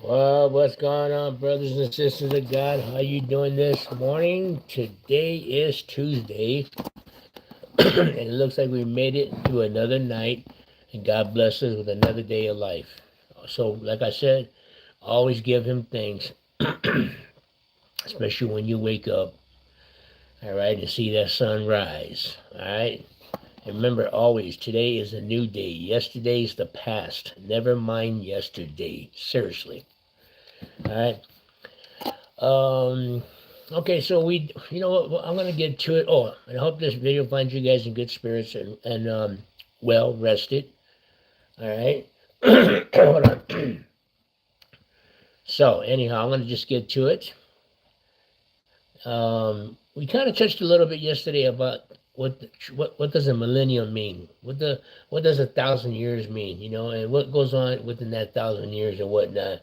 Well, what's going on, brothers and sisters of God? How you doing this morning? Today is Tuesday, and it looks like we made it through another night, and God bless us with another day of life. So, like I said, always give Him thanks, especially when you wake up, all right, and see that sun rise, all right? And remember, always, today is a new day. Yesterday's the past. Never mind yesterday. Seriously, all right? Um, okay, so you know what, I'm gonna get to it. Oh, and I hope this video finds you guys in good spirits and well rested. All right. Hold on. So anyhow, I'm gonna just get to it. We kind of touched a little bit yesterday about what does a millennium mean? What does 1,000 years mean? You know, and what goes on within that 1,000 years and whatnot.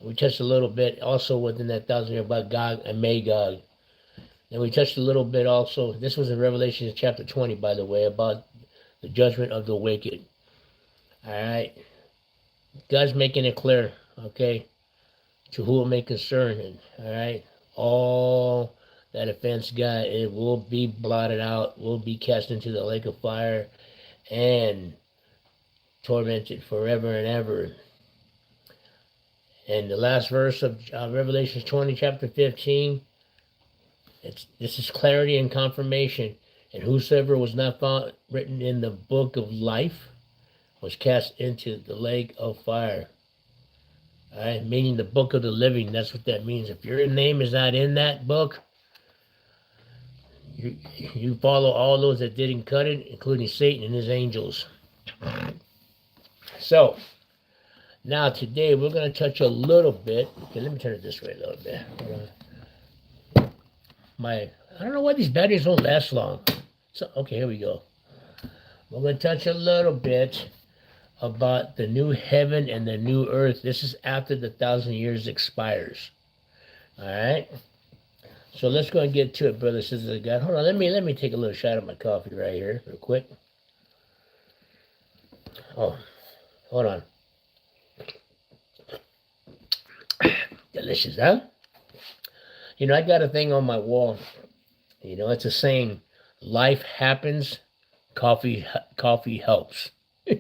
We touched a little bit also within that 1,000 years about Gog and Magog. And we touched a little bit also. This was in Revelation chapter 20, by the way, about the judgment of the wicked. All right. God's making it clear, okay, to who it may concern. And, all right. All that offense God, it will be blotted out, will be cast into the lake of fire and tormented forever and ever. And the last verse of Revelation 20, chapter 15, this is clarity and confirmation. And whosoever was not found written in the book of life was cast into the lake of fire. All right, meaning the book of the living. That's what that means. If your name is not in that book, you follow all those that didn't cut it, including Satan and his angels. So, now today we're going to touch a little bit. Okay, let me turn it this way a little bit. I don't know why these batteries don't last long. So, okay, here we go. We're going to touch a little bit about the new heaven and the new earth. This is after the 1,000 years expires. All right. So let's go and get to it, brothers and sisters of God. Hold on, let me take a little shot of my coffee right here, real quick. Oh, hold on. Delicious, huh? You know, I got a thing on my wall. You know, it's a saying: "Life happens, coffee helps." All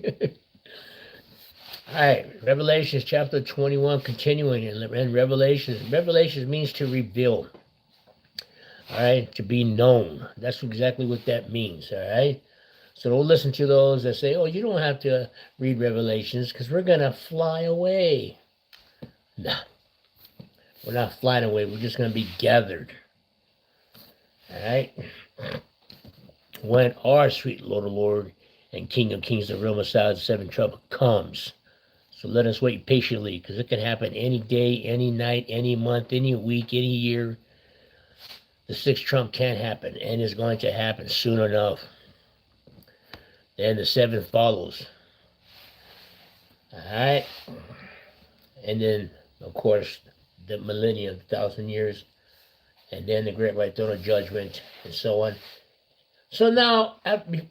right, Revelations chapter 21, continuing in Revelations. Revelations means to reveal. All right, to be known. That's exactly what that means. All right. So don't listen to those that say, "Oh, you don't have to read Revelations because we're gonna fly away." Nah, we're not flying away. We're just gonna be gathered. All right. When our sweet Lord and King of Kings, the real Messiah, the seventh trumpet comes. So let us wait patiently, because it can happen any day, any night, any month, any week, any year. The sixth trump can happen, and is going to happen soon enough. Then the seventh follows. All right. And then, of course, the millennium, 1,000 years, and then the great white throne of judgment, and so on. So now,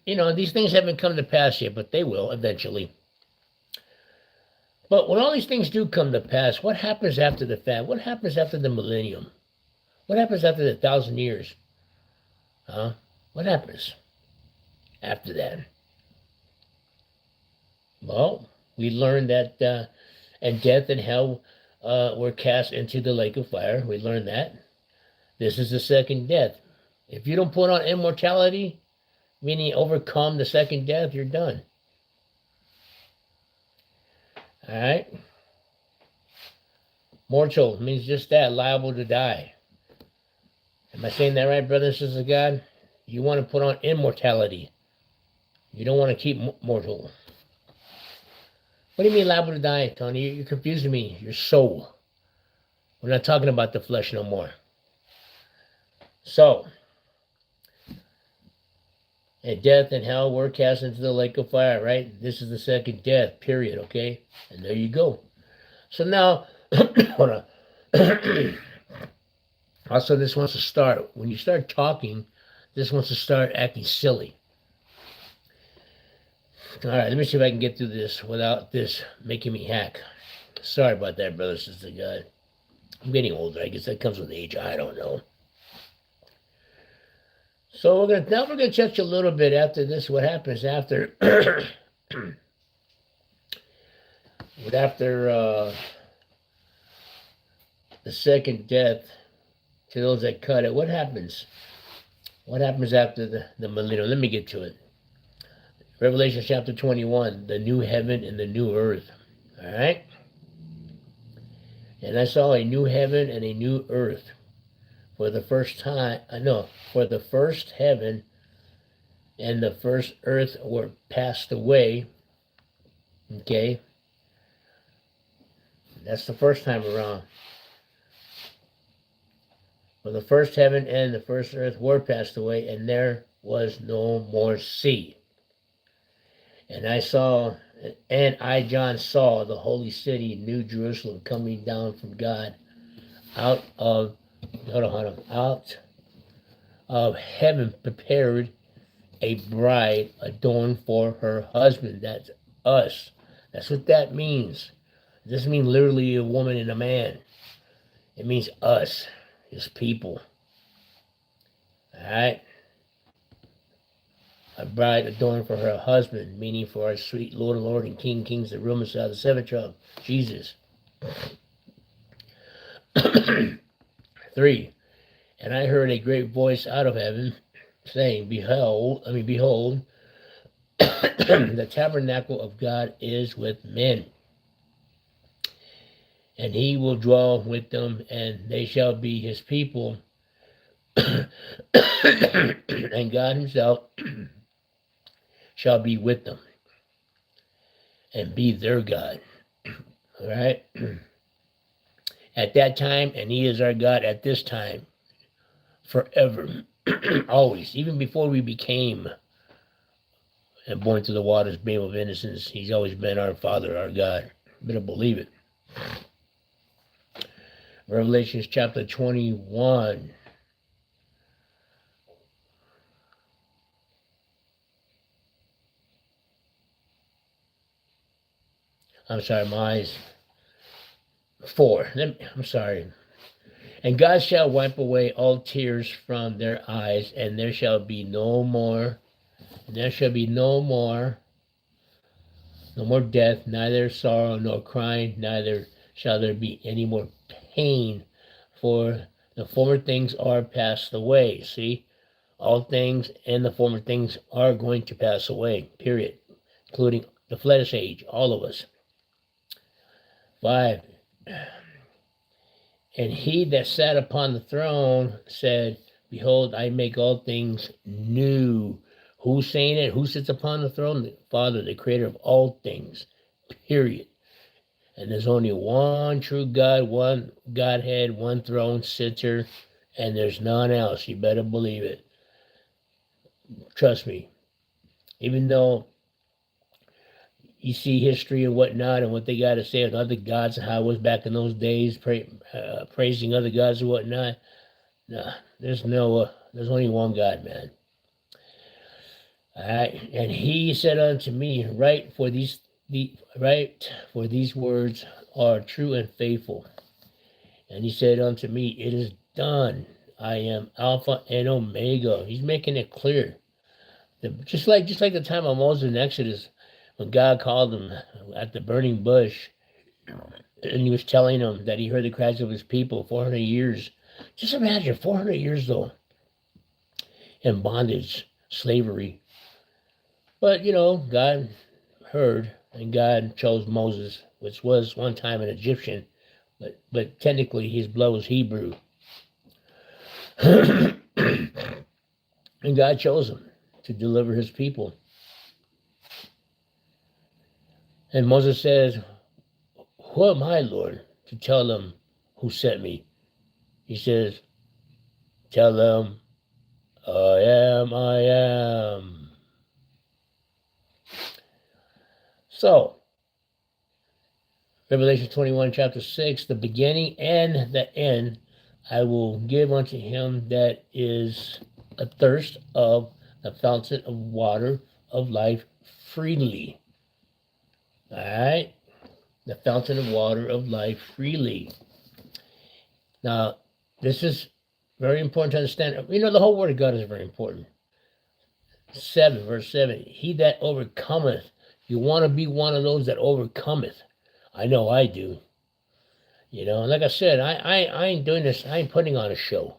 you know, these things haven't come to pass yet, but they will eventually. But when all these things do come to pass, what happens after the fact? What happens after the millennium? What happens after the 1,000 years? Huh? What happens after that? Well, we learned that and death and hell were cast into the lake of fire. We learned that. This is the second death. If you don't put on immortality, meaning overcome the second death, you're done. All right? Mortal means just that, liable to die. Am I saying that right, brothers and sisters of God? You want to put on immortality. You don't want to keep mortal. What do you mean liable to die, Tony? You're confusing me. Your soul. We're not talking about the flesh no more. So, and death and hell were cast into the lake of fire, right? This is the second death, period, okay? And there you go. So now, hold on. Also, this wants to start, when you start talking, this wants to start acting silly. All right, let me see if I can get through this without this making me hack. Sorry about that, brother, sister God. I'm getting older. I guess that comes with age. I don't know. So we're gonna touch a little bit after this. What happens after after the second death to those that cut it? What happens? What happens after the millennium? Let me get to it. Revelation chapter 21, the new heaven and the new earth. All right. And I saw a new heaven and a new earth. For the first time, for the first heaven and the first earth were passed away. Okay. That's the first time around. For the first heaven and the first earth were passed away, and there was no more sea. And I, John, saw the holy city, New Jerusalem, coming down from God out of heaven, prepared a bride adorned for her husband. That's us. That's what that means. It doesn't mean literally a woman and a man. It means us, his people. All right? A bride adorned for her husband, meaning for our sweet Lord of Lords and King of Kings, the real Messiah, the seventh child, Jesus. 3. And I heard a great voice out of heaven saying, behold, the tabernacle of God is with men. And he will dwell with them, and they shall be his people. And God himself shall be with them and be their God. All right? At that time, and he is our God at this time, forever, always, even before we became and born to the waters, babe of innocence, he's always been our Father, our God. Better believe it. Revelation chapter 21. I'm sorry, my eyes. 4. I'm sorry. And God shall wipe away all tears from their eyes, and there shall be no more death, neither sorrow nor crying, neither shall there be any more pain, for the former things are passed away. See, all things and the former things are going to pass away, period, including the flesh age, all of us. 5. And he that sat upon the throne said, behold, I make all things new. Who's saying it? Who sits upon the throne? The Father, the creator of all things, period. And there's only one true God, one Godhead, one throne sitter, and there's none else. You better believe it. Trust me. Even though you see history and whatnot and what they got to say on other gods and how it was back in those days, praising other gods and whatnot. Nah, there's only one God, man. All right, and he said unto me, write, for these words are true and faithful. And he said unto me, it is done. I am Alpha and Omega. He's making it clear. Just like the time of Moses in Exodus, when God called him at the burning bush, and he was telling him that he heard the cries of his people 400 years. Just imagine 400 years, though, in bondage, slavery. But, God heard, and God chose Moses, which was one time an Egyptian, but technically his blood was Hebrew. And God chose him to deliver his people. And Moses says, who am I, Lord, to tell them who sent me? He says, tell them, I am. So, Revelation 21, chapter 6, the beginning and the end, I will give unto him that is athirst of the fountain of water of life freely. All right? the fountain of water of life freely. Now, this is very important to understand. You know, the whole word of God is very important. 7, verse 7, he that overcometh. You want to be one of those that overcometh. I know I do. You know, like I said, I ain't doing this. I ain't putting on a show.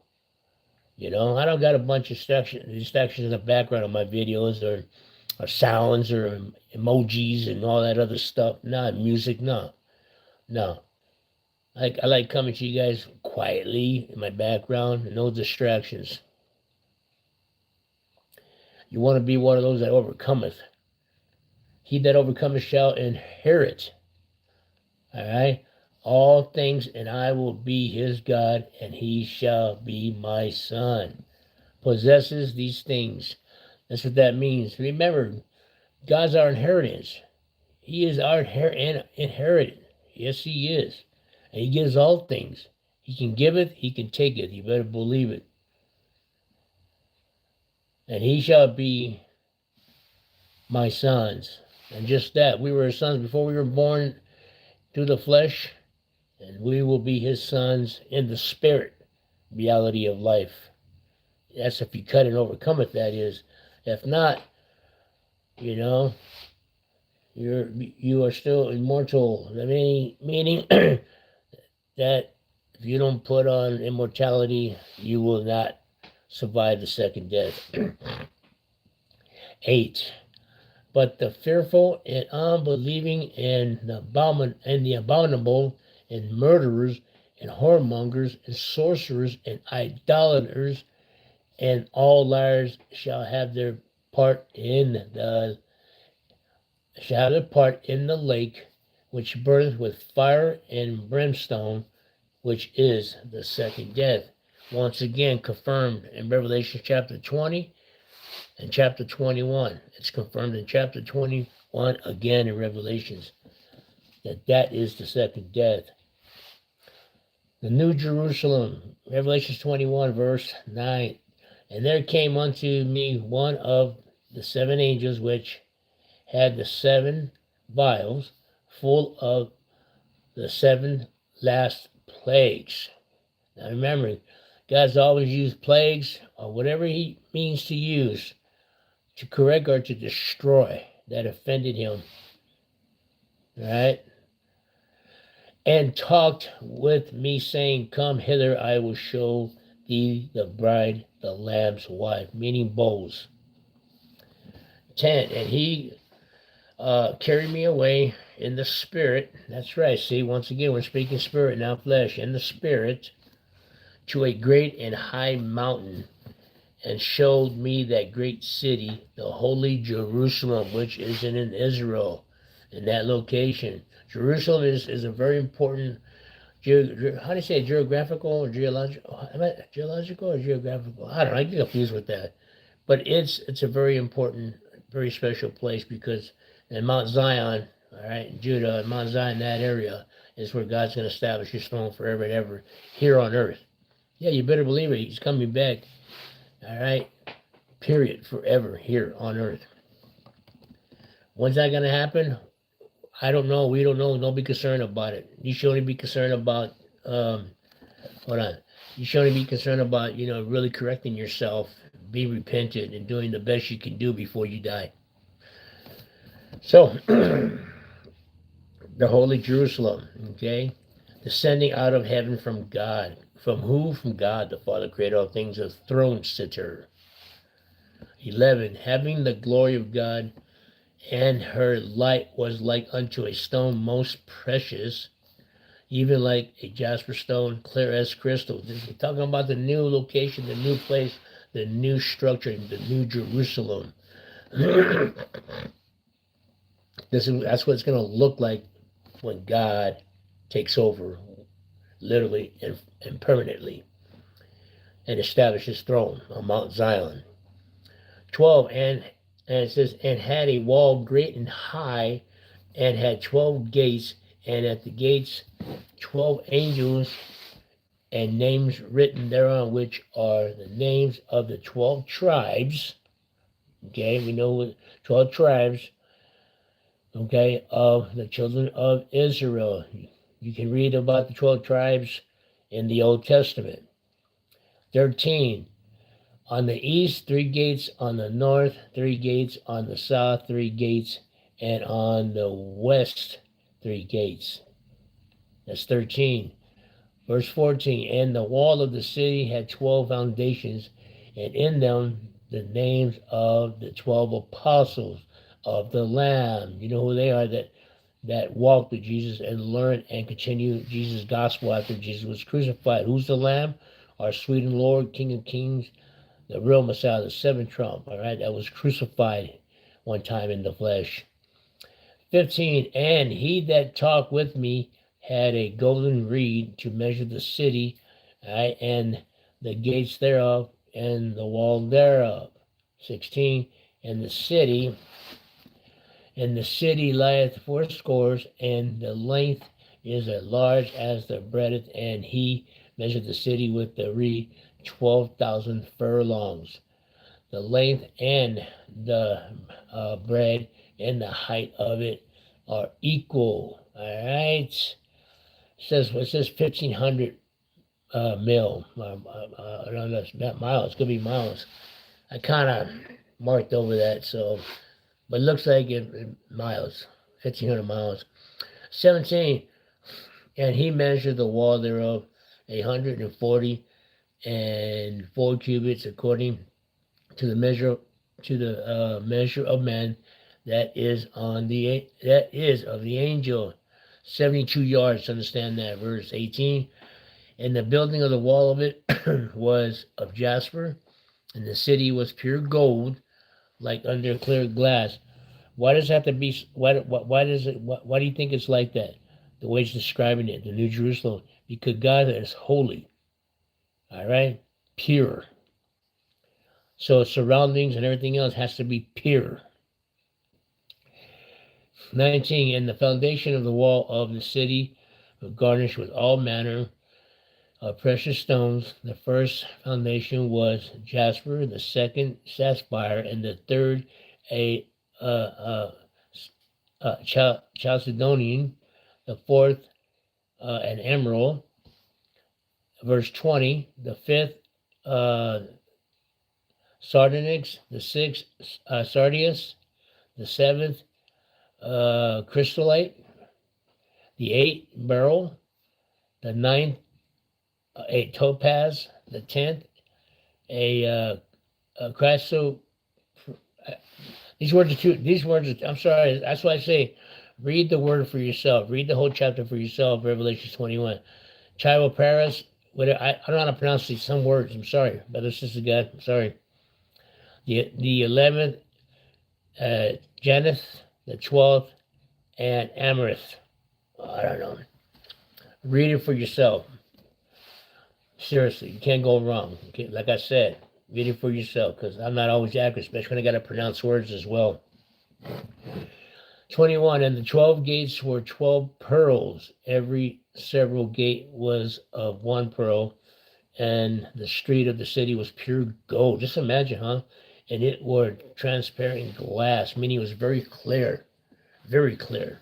You know, I don't got a bunch of distractions in the background of my videos or sounds or emojis and all that other stuff. Not music, no. No. I like coming to you guys quietly in my background and no distractions. You want to be one of those that overcometh. He that overcometh shall inherit. All right? All things, and I will be his God, and he shall be my son. Possesses these things. That's what that means. Remember, God's our inheritance. He is our inherited. Yes, he is. And he gives all things. He can give it, he can take it. You better believe it. And he shall be my sons. And just that, we were his sons before we were born through the flesh, and we will be his sons in the spirit reality of life. That's if you cut and overcome it, that is. If not, you know, you are still immortal. I mean, meaning that if you don't put on immortality, you will not survive the second death. 8. But the fearful and unbelieving and the abominable and murderers and whoremongers and sorcerers and idolaters and all liars shall have their part in the lake which burneth with fire and brimstone, which is the second death. Once again confirmed in Revelation chapter 20 and chapter 21. It's confirmed in chapter 21 again in Revelations that is the second death. The New Jerusalem, Revelation 21 verse 9. And there came unto me one of the 7 angels which had the 7 vials full of the 7 last plagues. Now remember, God's always used plagues or whatever he means to use to correct or to destroy that offended him. All right? And talked with me, saying, Come hither, I will show thee the bride, the Lamb's wife, meaning bowls. 10. And he carried me away in the spirit. That's right. See, once again, we're speaking spirit, now flesh. In the spirit, to a great and high mountain, and showed me that great city, the holy Jerusalem, which is in Israel, in that location. Jerusalem is a very important, how do you say, geographical or geological? Geological or geographical? I don't know. I get confused with that. But it's a very important, very special place because in Mount Zion, all right, in Judah, and Mount Zion, that area is where God's going to establish his throne forever and ever here on earth. Yeah, you better believe it. He's coming back. All right, period, forever here on earth. When's that going to happen? I don't know. We don't know. Don't be concerned about it. You should only be concerned about, hold on. You should only be concerned about, really correcting yourself, be repentant, and doing the best you can do before you die. So, the Holy Jerusalem, okay? Descending out of heaven from God. From who? From God, the Father, created all things, a throne sitter. 11. Having the glory of God, and her light was like unto a stone most precious, even like a jasper stone, clear as crystal. This is talking about the new location, the new place, the new structure, the new Jerusalem. That's what it's going to look like when God takes over, literally and permanently, and establishes his throne on Mount Zion. 12. And it says, and had a wall great and high, and had 12 gates, and at the gates 12 angels, and names written thereon, which are the names of the 12 tribes. Okay, we know what 12 tribes. okay, of the children of Israel. You can read about the 12 tribes in the Old Testament. 13. On the east, 3 gates; on the north, 3 gates; on the south, 3 gates; and on the west, 3 gates. That's 13. Verse 14. And the wall of the city had 12 foundations, and in them the names of the 12 apostles of the Lamb. You know who they are, that walked with Jesus and learned and continued Jesus' gospel after Jesus was crucified. Who's the Lamb? Our sweet and Lord, King of Kings, the real Messiah, the seventh trump, all right, that was crucified one time in the flesh. 15. And he that talked with me had a golden reed to measure the city, all right, and the gates thereof, and the wall thereof. 16. And the city lieth 80, and the length is as large as the breadth, and he measured the city with the reed 12,000 furlongs. The length and the breadth and the height of it are equal. All right. It says 1,500 mil. No, that's not miles. It's gonna be miles. I kind of marked over that, so, but it looks like miles. 1,500 miles. 17. And he measured the wall thereof 140 and 4 cubits, according to the measure of man that is of the angel. 72 yards. Understand that. Verse 18. And the building of the wall of it was of jasper, and the city was pure gold, like under clear glass. Why does it have to be? Why does it? Why do you think it's like that? The way it's describing it, the New Jerusalem, because God is holy. All right, pure. So its surroundings and everything else has to be pure. 19. And the foundation of the wall of the city was garnished with all manner of precious stones. The first foundation was jasper, the second sapphire, and the third a chalcedonian, the fourth an emerald. Verse 20. The fifth sardonyx, the sixth sardius, the seventh chrysolite, the eighth beryl, the ninth a topaz, the 10th a chryso. These words are, I'm sorry, that's why I say read the word for yourself. Read the whole chapter for yourself, Revelation 21. Chivo Paris, I don't know how to pronounce some words, I'm sorry, but this is the God, I'm sorry. The 11th, Janeth, the 12th, and Amaranth. I don't know. Read it for yourself. Seriously, you can't go wrong. Okay? Like I said, read it for yourself, because I'm not always accurate, especially when I got to pronounce words as well. 21. And the 12 gates were 12 pearls. Every several gate was of 1 pearl, and the street of the city was pure gold. Just imagine, huh? And it were transparent glass, meaning it was very clear. Very clear.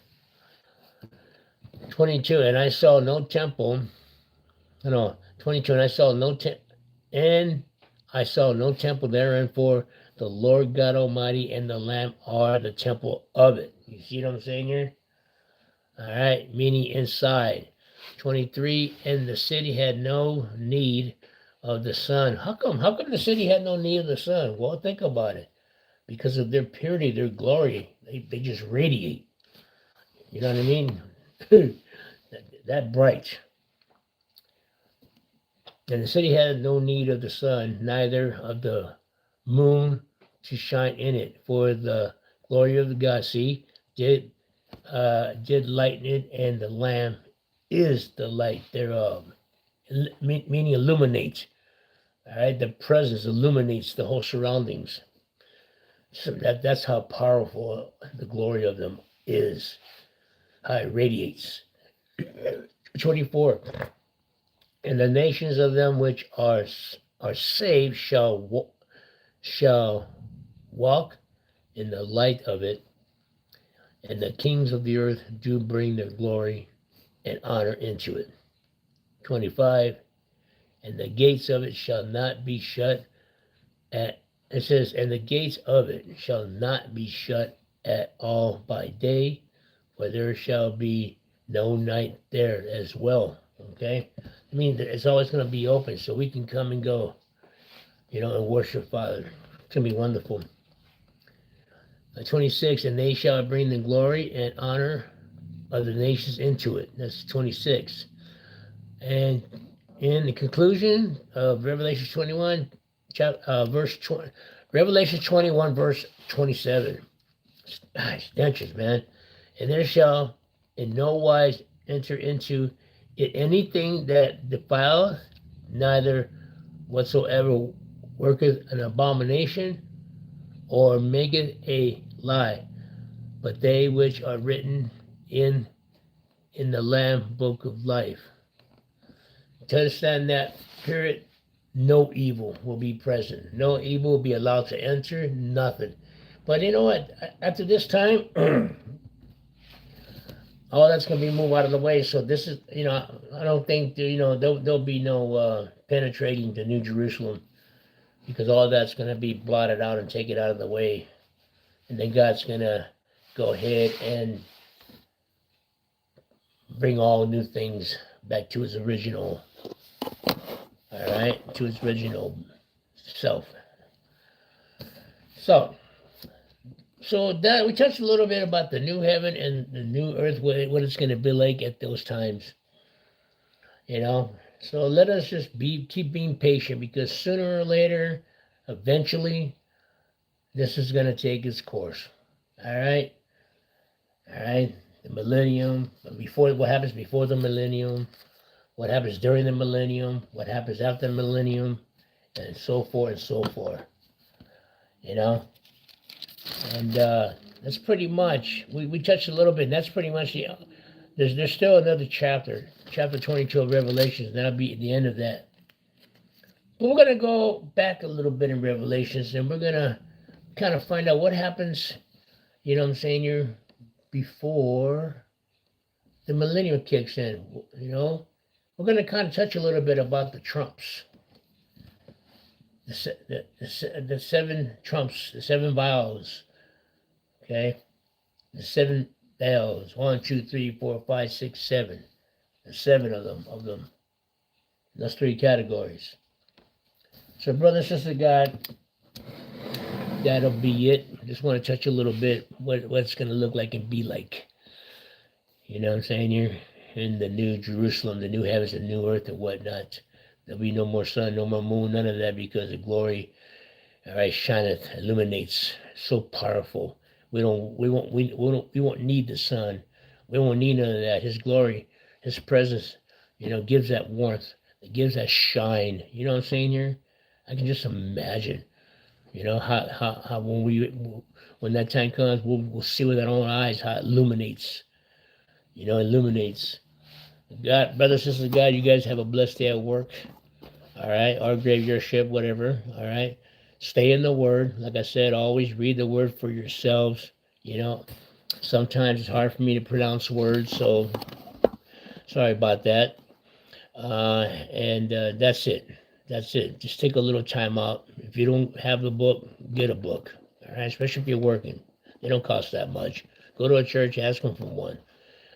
22. And I saw no temple. No, 22. And I saw no temple therein, for the Lord God Almighty and the Lamb are the temple of it. You see what I'm saying here? All right, meaning inside. 23. And the city had no need of the sun. How come the city had no need of the sun? Well, think about it. Because of their purity, their glory, they just radiate. You know what I mean? that bright. And the city had no need of the sun, neither of the moon to shine in it, for the glory of the God, see, did lighten it, and the Lamb is the light thereof. Meaning illuminates. All right, the presence illuminates the whole surroundings. So that's how powerful the glory of them is. How it radiates. 24. And the nations of them which are saved shall walk in the light of it, and the kings of the earth do bring their glory and honor into it. 25, and the gates of it shall not be shut at, it says, and the gates of it shall not be shut at all by day, for there shall be no night there as well. Okay? I mean, it's always going to be open, so we can come and go, and worship Father. It's going to be wonderful. 26, and they shall bring the glory and honor of the nations into it. That's 26. And in the conclusion of Revelation 21, verse 20, Revelation 21, verse 27. Stenches, man. And there shall in no wise enter into it anything that defileth, neither whatsoever worketh an abomination, or maketh a lie, but they which are written in the Lamb book of life. To understand that period, no evil will be present. No evil will be allowed to enter, nothing. But you know what? After this time, all that's going to be moved out of the way. So this is, I don't think, there'll be no penetrating to New Jerusalem, because all that's going to be blotted out and taken out of the way. And then God's going to go ahead and bring all new things back to his original, all right, to his original self. So that we touched a little bit about the new heaven and the new earth, what it's going to be like at those times. So let us just keep being patient, because sooner or later, eventually, this is going to take its course. All right. The millennium. What happens before the millennium? What happens during the millennium? What happens after the millennium? And so forth and so forth. And that's pretty much, we touched a little bit, and that's pretty much there's still another chapter 22 of Revelations, and that'll be at the end of that. But we're going to go back a little bit in Revelations, and we're going to kind of find out what happens, here before the millennium kicks in. We're going to kind of touch a little bit about the trumps. The seven trumps, the seven vials, okay? The seven bells, 1, 2, 3, 4, 5, 6, 7. There's 7 of them. Those 3 categories. So, brother, sister, God, that'll be it. I just want to touch a little bit what it's going to look like and be like. You know what I'm saying? You're in the new Jerusalem, the new heavens, the new earth, and whatnot. There'll be no more sun, no more moon, none of that, because the glory, all right, shineth, illuminates, so powerful. We won't need the sun. We won't need none of that. His glory, his presence, gives that warmth. It gives that shine. You know what I'm saying here? I can just imagine, how when that time comes, we'll see with our own eyes how it illuminates. Illuminates. God, brothers, sisters, God, you guys have a blessed day at work. All right, or graveyard shift, whatever. All right, stay in the Word. Like I said, always read the Word for yourselves. Sometimes it's hard for me to pronounce words, so sorry about that. And that's it. That's it. Just take a little time out. If you don't have the book, get a book. All right, especially if you're working. They don't cost that much. Go to a church, ask them for one.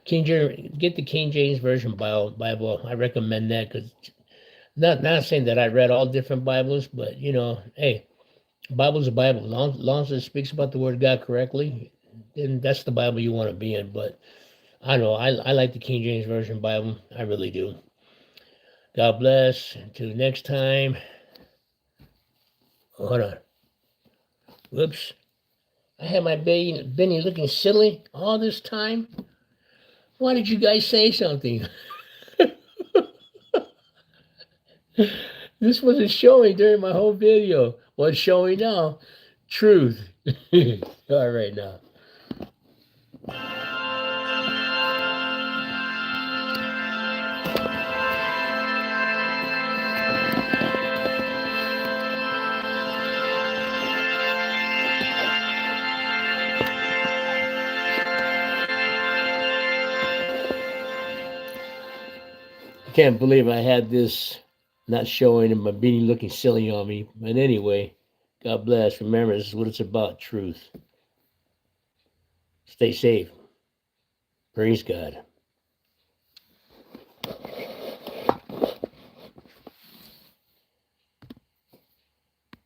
Get the King James Version Bible. I recommend that, because not saying that I read all different Bibles, but hey, Bible's a Bible. Long as it speaks about the Word of God correctly, then that's the Bible you want to be in. But I know I like the King James Version Bible. I really do. God bless. Until next time. Hold on. Whoops. I had my Benny looking silly all this time. Why did you guys say something? This wasn't showing during my whole video. What's showing now? Truth. All right now. Can't believe I had this not showing and my beanie looking silly on me. But anyway, God bless. Remember, this is what it's about, truth. Stay safe. Praise God.